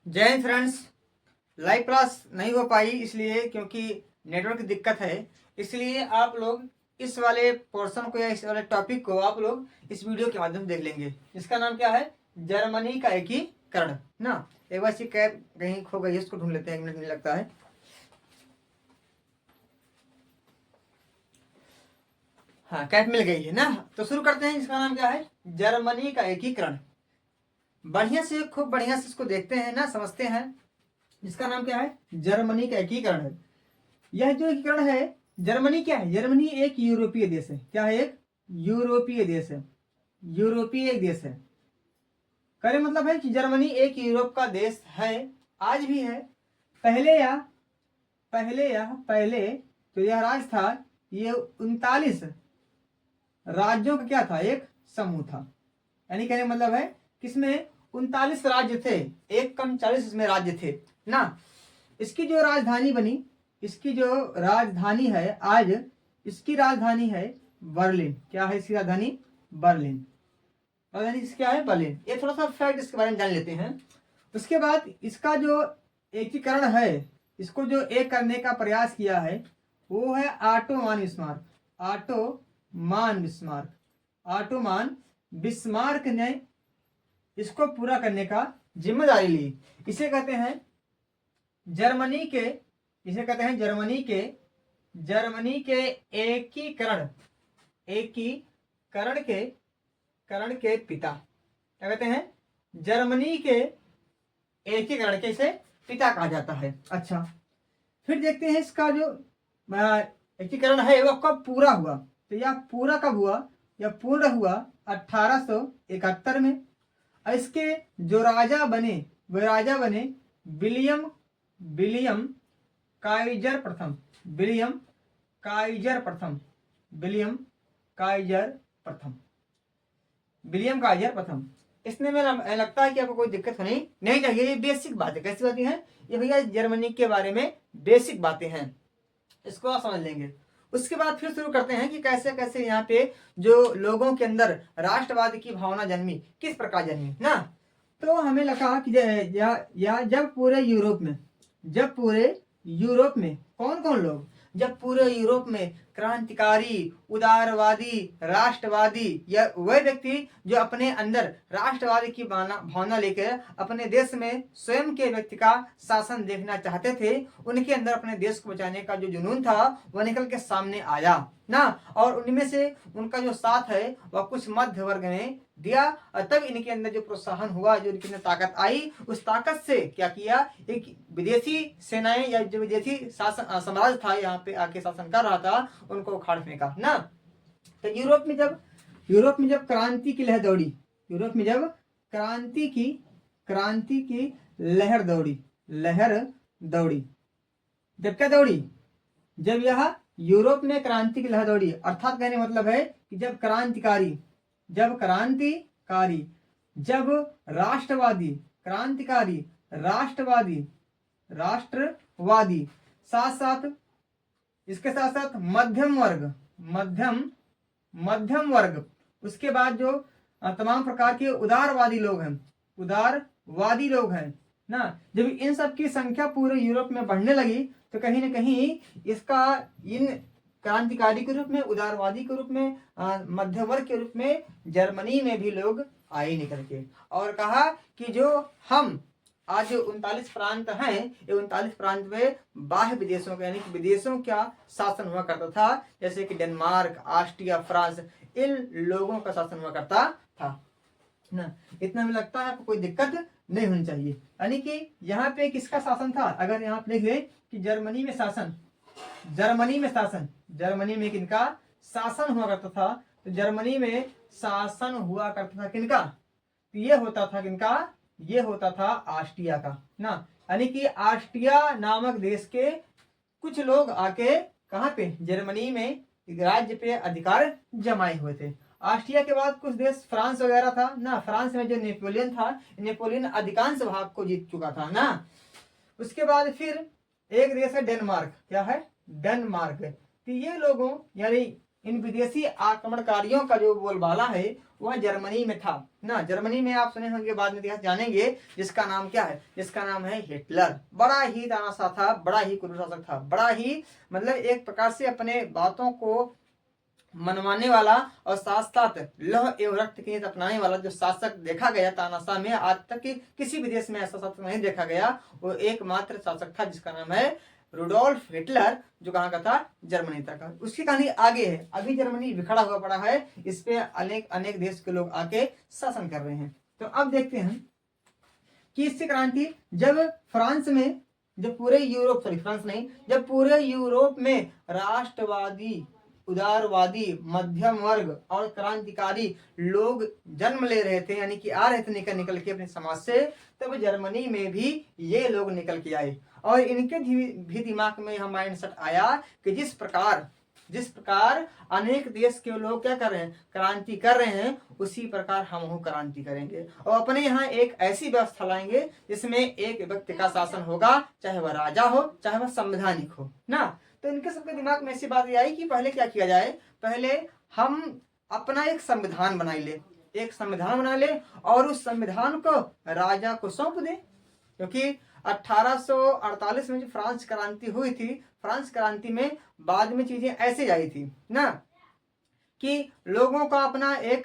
जय Hind friends. Live class नहीं हो पाई इसलिए क्योंकि नेटवर्क की दिक्कत है। इसलिए आप लोग इस वाले पोर्शन को या इस वाले टॉपिक को आप लोग इस वीडियो के माध्यम से देख लेंगे। इसका नाम क्या है? जर्मनी का एकीकरण ना। एक बार इसकी कैप कहीं खो गई है, इसको ढूंढ लेते हैं, 1 मिनट नहीं लगता है। हाँ, कैप मिल गई है ना। तो शुरू करते हैं। इसका नाम क्या है? जर्मनी का एकीकरण। बढ़िया से, खूब बढ़िया से इसको देखते हैं ना, समझते हैं। इसका नाम क्या है? जर्मनी का एकीकरण है। यह जो एकीकरण है, जर्मनी क्या है? जर्मनी एक यूरोपीय देश है। क्या है? एक यूरोपीय देश है। यूरोपीय एक देश है। कहने मतलब है कि जर्मनी एक यूरोप का देश है, आज भी है। पहले तो यह राज्य था, ये 39 राज्यों का क्या था? एक समूह था। यानी कहने मतलब है किसमें 39 राज्य थे, एक कम 40 इसमें राज्य थे ना। इसकी जो राजधानी बनी, इसकी जो राजधानी है आज, इसकी राजधानी है बर्लिन। क्या है इसकी राजधानी? बर्लिन। राजधानी इसकी क्या है? बर्लिन। ये थोड़ा सा फैक्ट इसके बारे में जान लेते हैं। उसके बाद इसका जो एकीकरण है, इसको जो एक करने का प्रयास किया है वो है Ottoman Bismarck. Ottoman Bismarck. Ottoman Bismarck ने इसको पूरा करने का जिम्मेदारी ली। इसे कहते हैं जर्मनी के, इसे कहते हैं जर्मनी के एकीकरण के पिता। क्या कहते हैं? जर्मनी के एकीकरण के इसे पिता कहा जाता है। अच्छा, फिर देखते हैं इसका जो एकीकरण है वह कब पूरा हुआ। तो यह पूरा कब हुआ? यह पूर्ण हुआ 1871 में। और इसके जो राजा बने, वह राजा बने विलियम काइजर प्रथम। इसने में लगता है कि आपको कोई दिक्कत होनी नहीं चाहिए। ये बेसिक बातें कैसी बातें हैं? ये भैया जर्मनी के बारे में बेसिक बातें हैं, इसको आप समझ लेंगे। उसके बाद फिर शुरू करते हैं कि कैसे कैसे यहाँ पे जो लोगों के अंदर राष्ट्रवाद की भावना जन्मी, किस प्रकार जन्मी ना। तो हमें लगा कि जब पूरे यूरोप में कौन कौन लोग, जब पूरे यूरोप में क्रांतिकारी, उदारवादी, राष्ट्रवादी या वह व्यक्ति जो अपने अंदर राष्ट्रवादी की भावना लेकर अपने देश में स्वयं के व्यक्ति का शासन देखना चाहते थे, उनके अंदर अपने देश को बचाने का जो जुनून था वह निकल के सामने आया ना। और उनमें से उनका जो साथ है वह कुछ मध्य वर्ग ने दिया। और तब इनके अंदर जो प्रोत्साहन हुआ, जो इनके अंदर ताकत आई, उस ताकत से क्या किया? एक विदेशी सेनाएं या जो विदेशी शासन साम्राज्य था यहाँ पे आके शासन कर रहा था, उनको उखाड़ फेंका ना। तो यूरोप में जब क्रांति की लहर दौड़ी, यूरोप में जब क्रांति की लहर दौड़ी, जब क्या दौड़ी? जब यह यूरोप में क्रांति की लहर दौड़ी, अर्थात कहने मतलब है कि जब राष्ट्रवादी साथ साथ मध्यम वर्ग, उसके बाद जो तमाम प्रकार के उदारवादी लोग हैं ना, जब इन सब की संख्या पूरे यूरोप में बढ़ने लगी तो कहीं ना कहीं इसका इन क्रांतिकारी के रूप में, उदारवादी के रूप में, मध्य वर्ग के रूप में जर्मनी में भी लोग आए निकल के और कहा कि जो हम आज जो 39 प्रांत हैं, ये 39 प्रांत में बाह्य विदेशों का यानी कि विदेशों का शासन हुआ करता था, जैसे कि डेनमार्क, ऑस्ट्रिया, फ्रांस, इन लोगों का शासन हुआ करता था ना। इतना में लगता है आपको कोई दिक्कत नहीं होनी चाहिए। यानी कि यहाँ पे किसका शासन था? अगर यहाँ पे देख ले कि जर्मनी में किनका शासन हुआ करता था? तो जर्मनी में शासन हुआ करता था किनका? तो ये होता था किनका? ये होता था ऑस्ट्रिया का ना। यानी कि ऑस्ट्रिया नामक देश के कुछ लोग आके कहाँ पे? जर्मनी में राज्य पे अधिकार जमाए हुए थे। ऑस्ट्रिया के बाद कुछ देश फ्रांस वगैरह था ना। फ्रांस में जो नेपोलियन था, नेपोलियन अधिकांश भाग को जीत चुका था ना। उसके बाद फिर एक देश है डेनमार्क। क्या है? डेनमार्क। तो ये लोगों यानी इन विदेशी आक्रमणकारियों का जो बोलबाला है वह जर्मनी में था ना। जर्मनी में आप सुने होंगे, बाद में इतिहास जानेंगे, जिसका नाम क्या है, जिसका नाम है हिटलर। बड़ा ही तानाशाह था, बड़ा ही क्रूर शासक था, बड़ा ही मतलब एक प्रकार से अपने बातों को मनवाने वाला और साथ साथ लौह एवं रक्त की नीति अपनाने वाला जो शासक देखा गया तानाशाह में, आज तक किसी भी देश में ऐसा शासक नहीं देखा गया। वो एकमात्र शासक था जिसका नाम है रुडोल्फ हिटलर, जो कहाँ का था, जर्मनी का। उसकी कहानी आगे है। अभी जर्मनी बिखरा हुआ पड़ा है, इस पे अनेक अनेक देश के लोग आके शासन कर रहे हैं। तो अब देखते हैं कि इससे क्रांति जब फ्रांस में, जब पूरे यूरोप, सॉरी फ्रांस नहीं, जब पूरे यूरोप में राष्ट्रवादी, उदारवादी, मध्यम वर्ग और क्रांतिकारी लोग जन्म ले रहे थे, यानी कि आ रहे थे निकल निकल के अपने समाज से, तब जर्मनी में भी ये लोग निकल के आए और इनके भी दिमाग में यह माइंडसेट आया कि जिस प्रकार अनेक देश के लोग क्या कर रहे हैं, क्रांति कर रहे हैं, उसी प्रकार हम क्रांति करेंगे और अपने यहाँ एक ऐसी व्यवस्था लाएंगे जिसमें एक व्यक्ति का शासन होगा, चाहे वह राजा हो, चाहे वह संवैधानिक हो ना। तो इनके सबके दिमाग में ऐसी बात आई कि पहले क्या किया जाए, पहले हम अपना एक संविधान बना ले, एक संविधान बना ले और उस संविधान को राजा को सौंप दे। क्योंकि 1848 में जो फ्रांस क्रांति हुई थी, फ्रांस क्रांति में बाद में चीजें ऐसे आई थी ना कि लोगों का अपना एक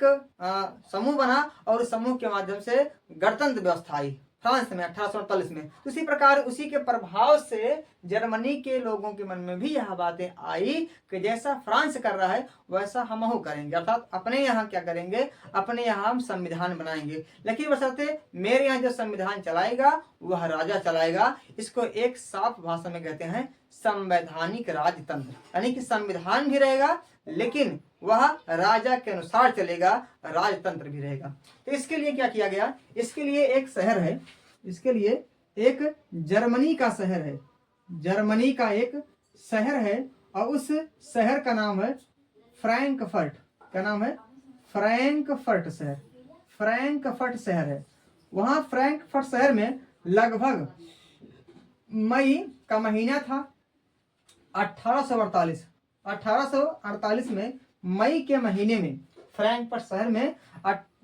समूह बना और उस समूह के माध्यम से गणतंत्र व्यवस्था आई फ्रांस में 1848 में। उसी प्रकार उसी के प्रभाव से जर्मनी के लोगों के मन में भी यह बातें आई कि जैसा फ्रांस कर रहा है वैसा हम करेंगे, अर्थात अपने यहाँ क्या करेंगे, अपने यहाँ हम संविधान बनाएंगे। लेकिन बशर्ते मेरे यहाँ जो संविधान चलाएगा वह राजा चलाएगा। इसको एक साफ भाषा में कहते हैं संवैधानिक राजतंत्र, यानी कि संविधान भी रहेगा लेकिन वह राजा के अनुसार चलेगा, राजतंत्र भी रहेगा। तो इसके लिए क्या किया गया, इसके लिए एक शहर है, इसके लिए एक जर्मनी का शहर है, जर्मनी का एक शहर है और उस शहर का नाम है फ्रैंकफर्ट। क्या नाम है, फ्रैंकफर्ट शहर, फ्रैंकफर्ट शहर है। वहां फ्रैंकफर्ट शहर में लगभग मई का महीना था 1848 में, मई के महीने में फ्रैंकफर्ट शहर में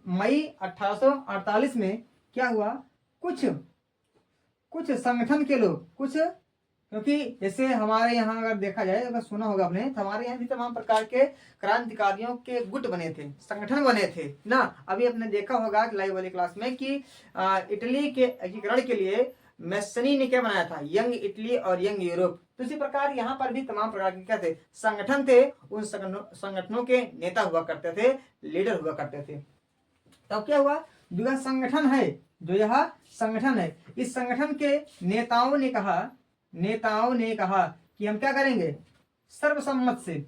मई 1848 में क्या हुआ, कुछ संगठन के लोग, कुछ, क्योंकि जैसे हमारे यहाँ अगर देखा जाए, अगर सुना होगा आपने, तो हमारे यहाँ भी तमाम प्रकार के क्रांतिकारियों के गुट बने थे, संगठन बने थे ना। अभी आपने देखा होगा लाइव वाली क्लास में कि इटली के एकीकरण के लिए मैसनी ने क्या बनाया था, यंग इटली और यंग यूरोप। तो इसी प्रकार यहाँ पर भी तमाम प्रकार के क्या थे, संगठन थे। उन संगठनों के नेता हुआ करते थे, लीडर हुआ करते थे। तब क्या हुआ, जो यह संगठन है, जो यह संगठन है, इस संगठन के नेताओं ने कहा कि हम क्या करेंगे, सर्वसहमति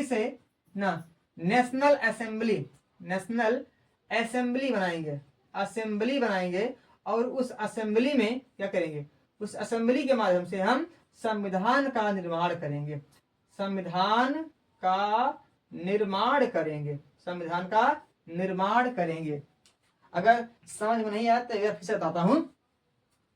से ना नेशनल असेंबली बनाएंगे और उस असेंबली में क्या करेंगे, उस असेंबली के माध्यम से हम संविधान का निर्माण करेंगे, संविधान का निर्माण करेंगे। अगर समझ में नहीं आया तो फिर से बताता हूं।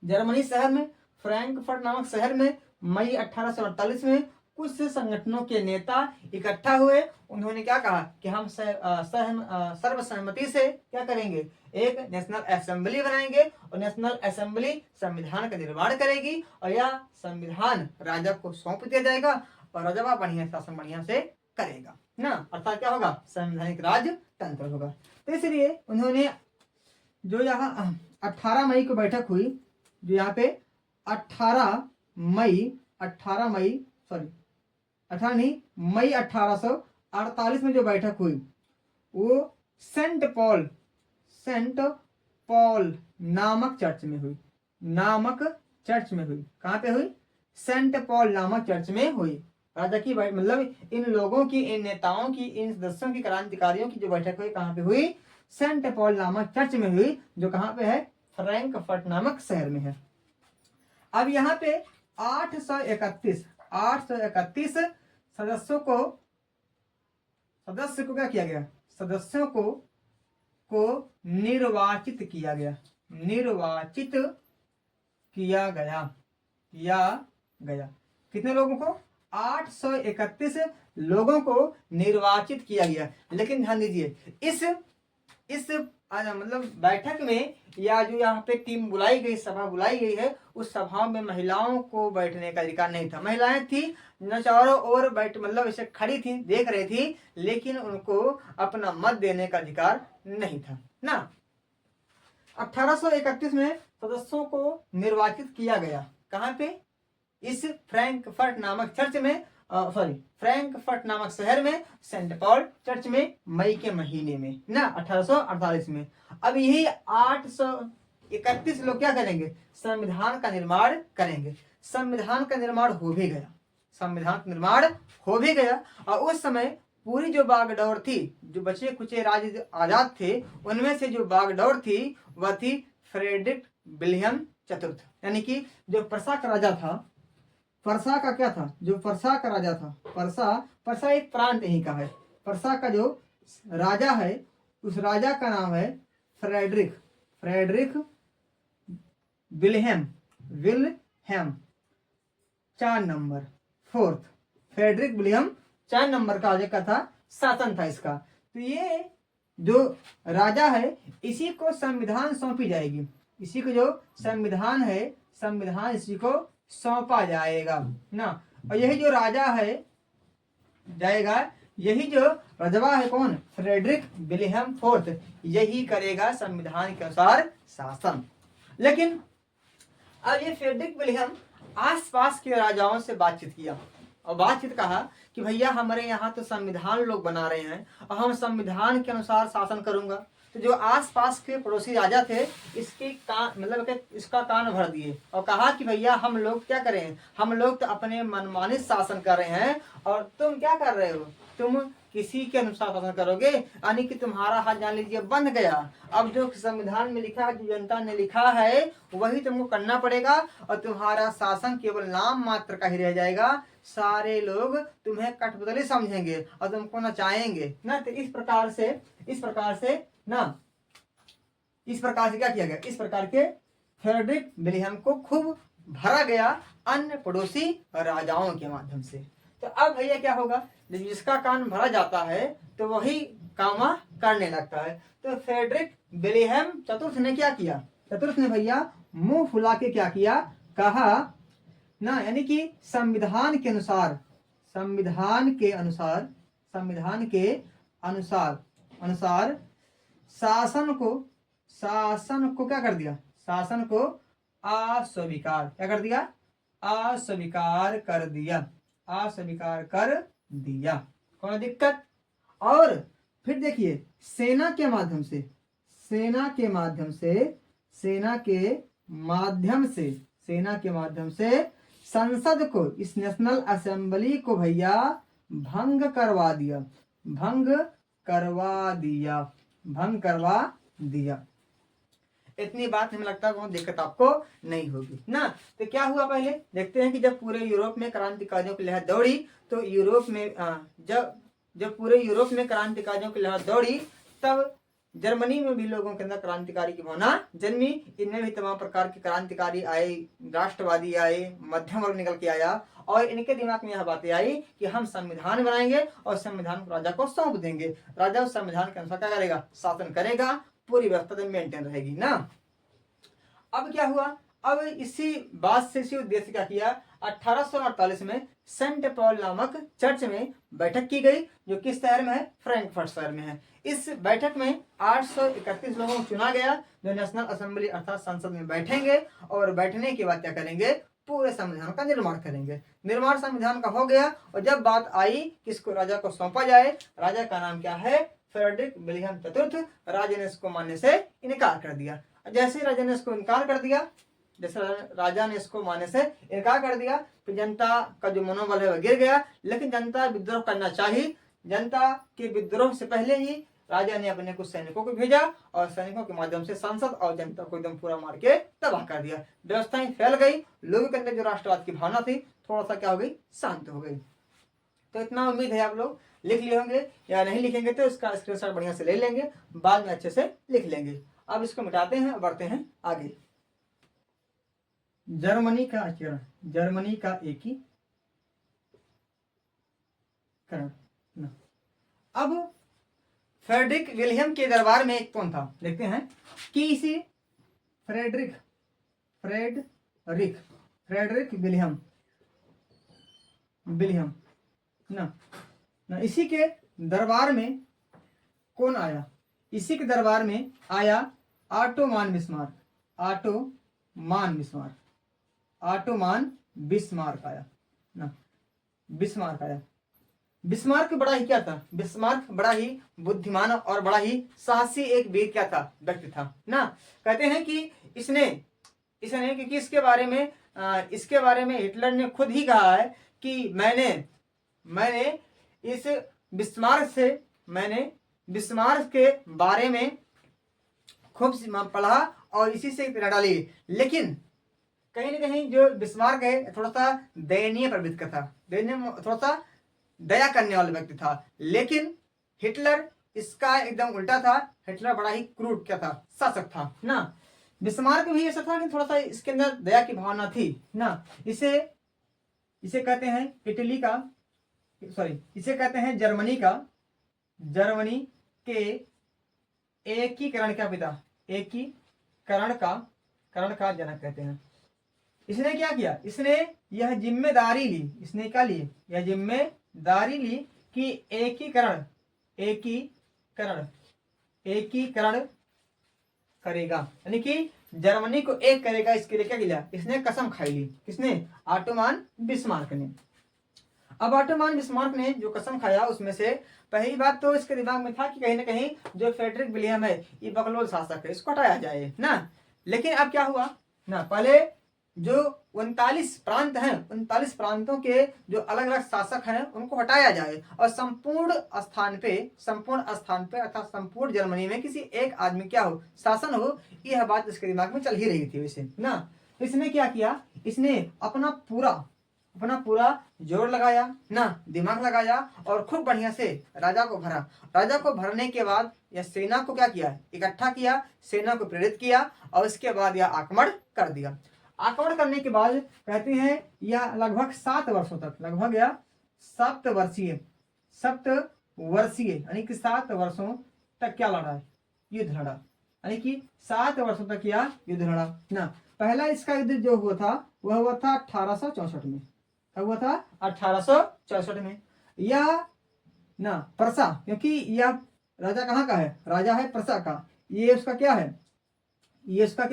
जर्मनी शहर में, फ्रैंकफर्ट नामक शहर में मई 1848 में कुछ संगठनों के नेता इकट्ठा हुए। उन्होंने क्या कहा कि हम सर्वसहमति से क्या करेंगे, एक नेशनल असेंबली बनाएंगे और नेशनल असेंबली संविधान का निर्माण करेगी और यह संविधान राजा को सौंप दिया जाएगा और राजा बढ़िया शासन बढ़िया से करेगा ना, अर्थात क्या होगा, संवैधानिक राजतंत्र होगा। तो इसलिए उन्होंने जो यहाँ 18 मई को बैठक हुई, जो यहाँ पे 18 मई 1848 में जो बैठक हुई वो सेंट पॉल नामक चर्च में हुई, कहाँ पे हुई, सेंट पॉल नामक चर्च में हुई। राजा की मतलब इन लोगों की, इन नेताओं की, इन सदस्यों की, क्रांतिकारियों की जो बैठक हुई कहाँ पे हुई, सेंट पॉल नामक चर्च में हुई, जो कहाँ पे है, फ्रैंकफर्ट नामक शहर में है। अब यहाँ पे 831 सदस्यों को क्या किया गया, सदस्यों को निर्वाचित किया गया। कितने लोगों को, 831 लोगों को निर्वाचित किया गया। लेकिन ध्यान दीजिए, इस मतलब बैठक में या जो यहाँ पे टीम बुलाई गई, सभा बुलाई गई है, उस सभा में महिलाओं को बैठने का अधिकार नहीं था। महिलाएं थी न चारों ओर बैठ मतलब ऐसे खड़ी थी, देख रही थी, लेकिन उनको अपना मत देने का अधिकार नहीं था ना। 1831 में सदस्यों को निर्वाचित किया गया। कहाँ पे? इस फ्रैंकफर्ट नामक चर्च में फ्रैंकफर्ट नामक शहर में सेंट पॉल चर्च में मई के महीने में ना 1848 में। अब यही 831 लोग क्या करेंगे? संविधान का निर्माण करेंगे। संविधान का निर्माण हो भी गया, संविधान का निर्माण हो भी गया। और उस समय पूरी जो बागडोर थी, जो बचे कुचे राज्य आजाद थे, उनमें से जो बागडोर थी वह थी फ्रेडरिक विलियम चतुर्थ, यानी कि जो पर्सा का राजा था। पर्सा का क्या था? जो पर्सा का राजा था, पर्सा एक प्रांत यहीं का है। पर्सा का जो राजा है, उस राजा का नाम है Frederick Wilhelm 4 number, fourth Frederick William 4 number का राजा का था, शासन था इसका। तो ये जो राजा है, इसी को संविधान सौंपी जाएगी। इसी को जो संविधान है, संविधान इसी को सौंपा जाएगा ना। और यही जो राजा है जाएगा, यही जो रजवा है कौन? फ्रेडरिक विलियम फोर्थ, यही करेगा संविधान के अनुसार शासन। लेकिन अब ये फ्रेडरिक विलियम आसपास के राजाओं से बातचीत किया और बातचीत कहा कि भैया हमारे यहाँ तो संविधान लोग बना रहे हैं और हम संविधान के अनुसार शासन करूंगा। तो जो आसपास के पड़ोसी राजा थे, इसके कान मतलब इसका कान भर दिए और कहा कि भैया हम लोग क्या करें, हम लोग तो अपने मनमानी शासन कर रहे हैं और तुम क्या कर रहे हो, तुम किसी के अनुसार शासन करोगे, यानी कि तुम्हारा हाथ जान लीजिए बंद गया। अब जो संविधान में लिखा है, जो जनता ने लिखा है, वही तुमको करना पड़ेगा और तुम्हारा शासन केवल नाम मात्र का ही रह जाएगा। सारे लोग तुम्हें कठपुतली समझेंगे और तुमको नचाएंगे ना। तो इस प्रकार से क्या किया गया? इस प्रकार के फ्रेडरिक विलियम को खूब भरा गया अन्य पड़ोसी राजाओं के माध्यम से। तो अब भैया क्या होगा? जब जिसका कान भरा जाता है तो वही काम करने लगता है। तो फ्रेडरिक विलियम चतुर्थ ने क्या किया? चतुर्थ ने भैया मुंह फुला के क्या किया? कहा ना, यानी कि संविधान के अनुसार शासन को क्या कर दिया? शासन को अस्वीकार कर दिया। कौन दिक्कत? और फिर देखिए, सेना के माध्यम से संसद को, इस नेशनल असेंबली को भैया भंग करवा दिया। इतनी बात हमें लगता है कोई दिक्कत आपको नहीं होगी ना। तो क्या हुआ पहले देखते हैं कि जब पूरे यूरोप में क्रांतिकारियों की लहर दौड़ी, तो यूरोप में जब पूरे यूरोप में क्रांतिकारियों की लहर दौड़ी, तब जर्मनी में भी लोगों के अंदर क्रांतिकारी की भावना जन्मी। इनमें भी तमाम प्रकार के क्रांतिकारी आए, राष्ट्रवादी आए, मध्यम वर्ग निकल के आया और इनके दिमाग में यह बातें आई कि हम संविधान बनाएंगे और संविधान को राजा को सौंप देंगे। राजा उस संविधान के अनुसार क्या करेगा? शासन करेगा, पूरी व्यवस्था मेंटेन रहेगी ना। अब क्या हुआ? अब इसी बात से, इसी उद्देश्य क्या किया? 1848 में सेंट पॉल नामक चर्च में बैठक की गई, जो किस शहर में है? फ्रैंकफर्ट शहर में है। इस बैठक में 831 लोगों को चुना गया, जो नेशनल असेंबली अर्थात संसद में बैठेंगे और बैठने के बाद क्या करेंगे? पूरे संविधान का निर्माण करेंगे। निर्माण संविधान का हो गया और जब बात आई किसको राजा को सौंपा जाए, राजा का नाम क्या है? फ्रेडरिक विलियम चतुर्थ। राजा ने इसको मानने से इनकार कर दिया। जैसे राजा ने इसको इनकार कर दिया, तो जनता का जो मनोबल है वह गिर गया। लेकिन जनता विद्रोह करना चाहिए। जनता के विद्रोह से पहले ही राजा ने अपने कुछ सैनिकों को भेजा और सैनिकों के माध्यम से संसद और जनता को एकदम पूरा मार के तबाह कर दिया। व्यवस्थाएं फैल गई, लोगों के अंदर जो राष्ट्रवाद की भावना थी थोड़ा सा क्या हो गई? शांत हो गई। तो इतना उम्मीद है आप लोग लिख लिए होंगे, या नहीं लिखेंगे तो इसका स्क्रीनशॉट बढ़िया से ले लेंगे, बाद में अच्छे से लिख लेंगे। अब इसको मिटाते हैं और बढ़ते हैं आगे। जर्मनी का एक ही करण ना। अब फ्रेडरिक विलियम के दरबार में एक कौन था, देखते हैं कि इसी Frederick Frederick Frederick William William ना ना इसी के दरबार में कौन आया, इसी के दरबार में आया Ottoman Bismarck, Ottoman Bismarck, Ottoman Bismarck आया ना, बिस्मार्क आया। बिस्मार्क बड़ा ही क्या था, बिस्मार्क बड़ा ही बुद्धिमान और बड़ा ही साहसी एक वीर क्या था, व्यक्ति था ना। कहते हैं कि इसने इसने क्योंकि इसके बारे में हिटलर ने खुद ही कहा है कि मैंने इस बिस्मार्क के बारे में खूब पढ़ा और इसी से प्रेरणा ली। लेकिन कहीं ना कहीं जो बिस्मार्क है थोड़ा सा दयनीय प्रवृत्ति का था, थोड़ा सा दया करने वाला व्यक्ति था। लेकिन हिटलर इसका एकदम उल्टा था, हिटलर बड़ा ही क्रूर क्या था, शासक था ना। बिस्मार्क भी ऐसा था कि थोड़ा सा इसके अंदर दया की भावना थी ना। इसे कहते हैं इटली का, सॉरी इसे कहते हैं जर्मनी के एकीकरण का पिता, एकीकरण का जनक कहते हैं। इसने क्या किया, इसने यह जिम्मेदारी ली, इसने क्या ली, यह जिम्मेदारी ली कि एकीकरण करेगा, यानी कि जर्मनी को एक करेगा। इसके लिए क्या किया, इसने कसम खाई ली, किसने, ऑटोमान बिस्मार्क ने। अब ऑटोमान बिस्मार्क ने जो कसम खाया उसमें से पहली बात तो इसके दिमाग में था कि कहीं ना कहीं जो फ्रेडरिक विलियम है ये बकलोल शासक है, इसको हटाया जाए ना। लेकिन अब क्या हुआ ना, पहले जो 39 प्रांत हैं, 39 प्रांतों के जो अलग अलग शासक हैं उनको हटाया जाए और संपूर्ण स्थान पे अर्थात संपूर्ण जर्मनी में किसी एक आदमी क्या हो, शासन हो। यह बात इसके दिमाग में चल ही रही थी वैसे ना। इसने क्या किया, इसने अपना पूरा जोर लगाया ना, दिमाग लगाया और खूब बढ़िया से राजा को भरा। राजा को भरने के बाद यह सेना को क्या किया, इकट्ठा किया, सेना को प्रेरित किया और इसके बाद यह आक्रमण कर दिया। आक्रमण करने के बाद कहते हैं यह लगभग 7 वर्षों तक, लगभग यह सप्तवर्षीय यानी कि 7 वर्षों तक क्या लड़ा है, युद्ध लड़ा, यानी कि 7 वर्षों तक यह युद्ध लड़ा ना। पहला इसका युद्ध जो हुआ था वह हुआ था 1864 में, हुआ था 1864 में। यह ना परसा, क्योंकि यह राजा कहाँ का है, राजा है परसा का। ये उसका क्या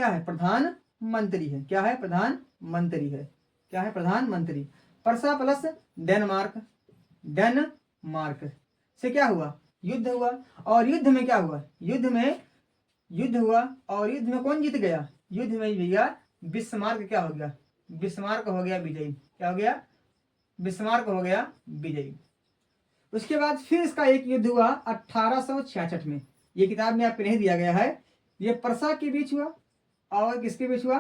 है, प्रधानमंत्री है। क्या है, प्रधानमंत्री है। क्या है, प्रधानमंत्री। परसा प्लस डेनमार्क से क्या हुआ, युद्ध हुआ। और युद्ध में क्या हुआ, युद्ध हुआ और युद्ध में कौन जीत गया, युद्ध में भैया बिस्मार्क क्या हो गया, बिस्मार्क हो गया विजयी। क्या हो गया, बिस्मार्क हो गया विजयी। उसके बाद फिर इसका एक युद्ध हुआ 1866 में। ये किताब में आपको नहीं दिया गया है। ये परसा के बीच हुआ और किसके बीच हुआ,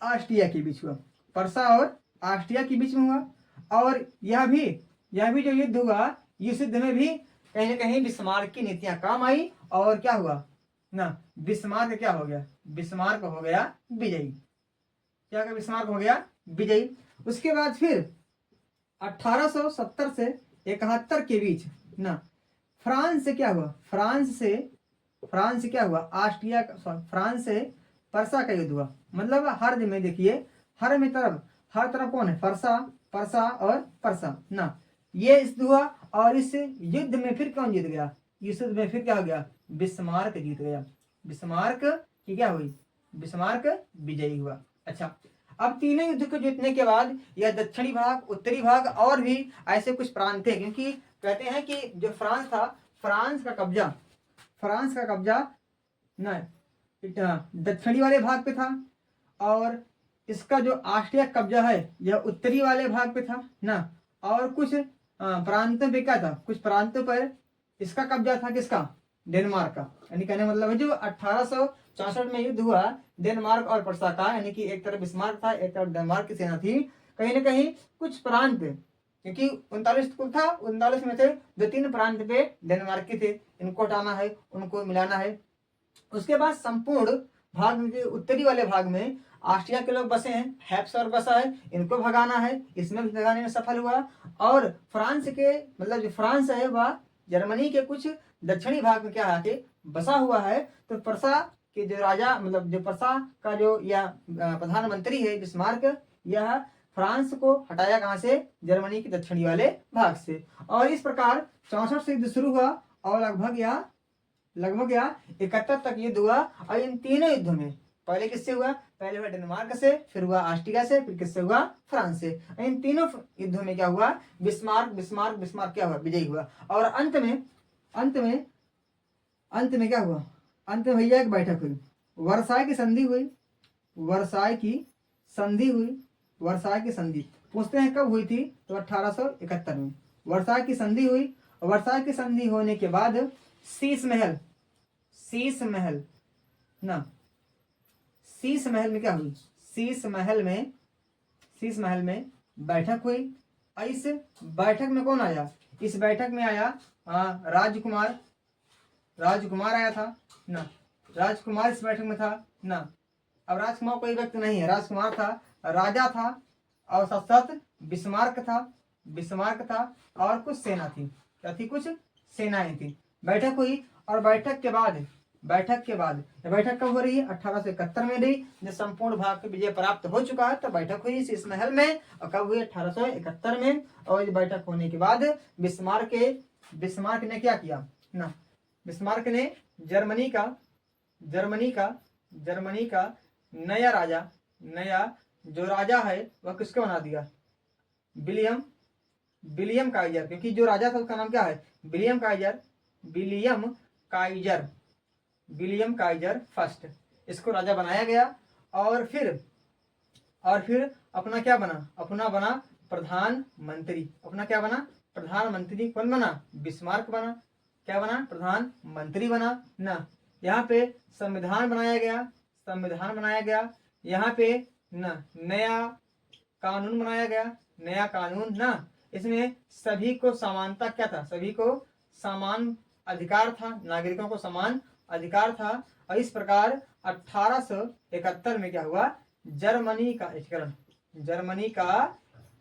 ऑस्ट्रिया के बीच हुआ। परसा और ऑस्ट्रिया के बीच में हुआ। और यह भी जो युद्ध हुआ, इस युद्ध में भी कहीं ना कहीं बिस्मार्क की नीतियां काम आई और क्या हुआ ना, बिस्मार्क क्या हो गया, बिस्मार्क हो गया विजयी। क्या का बिस्मार्क हो गया विजयी। उसके बाद फिर 1870 से 71 के बीच ना फ्रांस से क्या हुआ, फ्रांस से क्या हुआ, फ्रांस से परसा का युद्ध हुआ। मतलब हर में देखिए, हर तरफ कौन है, परसा और परसा ना। ये युद्ध हुआ और इस युद्ध में फिर कौन जीत गया, इस युद्ध में फिर क्या हो गया, बिस्मार्क जीत गया। बिस्मार्क की क्या हुई, बिस्मार्क विजयी हुआ। अच्छा, अब तीनों युद्ध को जीतने के बाद यह दक्षिणी भाग, उत्तरी भाग और भी ऐसे कुछ प्रांत थे। क्योंकि कहते हैं कि जो फ्रांस था, फ्रांस का कब्जा न दक्षिणी वाले भाग पे था और इसका जो ऑस्ट्रिया कब्जा है यह उत्तरी वाले भाग पे था ना। और कुछ प्रांतों पे क्या था, कुछ प्रांतों पर इसका कब्जा था, किसका, डेनमार्क का। यानी कहने मतलब है जो 1864 में युद्ध हुआ डेनमार्क और परसा का, यानी कि एक तरफ बिस्मार्क था, एक तरफ डेनमार्क की सेना थी। कहीं ना कहीं कुछ प्रांत, क्योंकि 39 कुल था, 39 में से 2-3 प्रांत पे डेनमार्क के थे, इनको हटाना है, उनको मिलाना है। उसके बाद संपूर्ण भाग में, उत्तरी वाले भाग में ऑस्ट्रिया के लोग बसे हैं, हैप्सबर्ग बसा है, इनको भगाना है, इसमें भी भगाने में सफल हुआ। और फ्रांस के मतलब जो फ्रांस है वह जर्मनी के कुछ दक्षिणी भाग में क्या है बसा हुआ है। तो प्रसा के जो राजा मतलब जो प्रसा का जो यह प्रधानमंत्री है बिस्मार्क, यह फ्रांस को हटाया कहाँ से, जर्मनी के दक्षिणी वाले भाग से। और इस प्रकार 64 से युद्ध शुरू हुआ और लगभग यह 71 तक युद्ध हुआ। और इन तीनों युद्धों में पहले किससे हुआ, पहले हुआ डेनमार्क से, फिर हुआ ऑस्ट्रिया से, फिर किससे हुआ, फ्रांस से। इन तीनों युद्धों में क्या हुआ, बिस्मार्क क्या हुआ, विजयी हुआ। और अंत में क्या हुआ, अंत में भैया एक बैठक हुई, वर्साई की संधि हुई। वर्साई की संधि पूछते हैं कब हुई थी, तो 1871 में वर्साई की संधि हुई। वर्साई की संधि होने के बाद शीश महल में क्या हुई, शीश महल में बैठक हुई। और इस बैठक में कौन आया, इस बैठक में आया राजकुमार आया था ना, राजकुमार इस बैठक में था ना। अब राजकुमार कोई व्यक्ति नहीं है, राजकुमार था, राजा था, और साथ साथ बिस्मार्क था और कुछ सेना थी, क्या थी, कुछ सेनाएं थी। बैठक हुई और बैठक कब हो रही है, 1871 में रही, जब संपूर्ण भाग की विजय प्राप्त हो चुका है तो बैठक हुई इस महल में। और कब हुई, 1871 में। और इस बैठक होने के बाद बिस्मार्क ने क्या किया ना, बिस्मार्क ने जर्मनी का नया जो राजा है वह किसको बना दिया, विलियम काइजर, क्योंकि जो राजा था उसका नाम क्या है, विलियम काइजर फर्स्ट, इसको राजा बनाया गया। और फिर अपना क्या बना, प्रधानमंत्री, कौन बना, बिस्मार्क बना, क्या बना, प्रधानमंत्री बना ना। यहाँ पे संविधान बनाया गया, यहाँ पे ना नया कानून बनाया गया, ना। इसमें सभी को समानता क्या था, सभी को समान अधिकार था, नागरिकों को समान अधिकार था। और इस प्रकार 1871 में क्या हुआ, जर्मनी का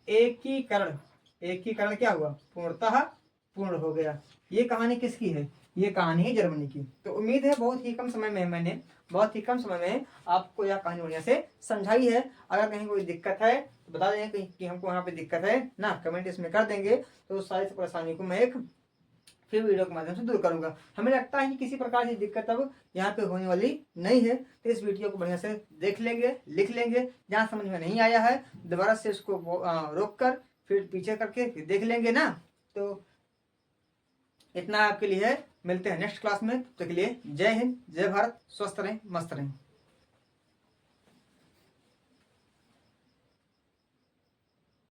एकीकरण क्या हुआ, पूर्णतः पूर्ण हो गया। ये कहानी किसकी है, ये कहानी है जर्मनी की। तो उम्मीद है बहुत ही कम समय में आपको यह कहानी बढ़िया से समझाई है। अगर कहीं कोई दिक्कत है तो बता देंगे कहीं कि हमको यहाँ पे दिक्कत है ना, कमेंट इसमें कर देंगे, तो उस सारी परेशानी को मैं एक फिर वीडियो के माध्यम से दूर करूंगा। हमें लगता है कि किसी प्रकार की दिक्कत अब यहाँ पे होने वाली नहीं है। तो इस वीडियो को बढ़िया से देख लेंगे, लिख लेंगे, जहाँ समझ में नहीं आया है दोबारा से इसको रोक कर फिर पीछे करके फिर देख लेंगे ना। तो इतना आपके लिए है, मिलते हैं नेक्स्ट क्लास में। तब तक के लिए जय हिंद, जय भारत, स्वस्थ रहें, मस्त रहें।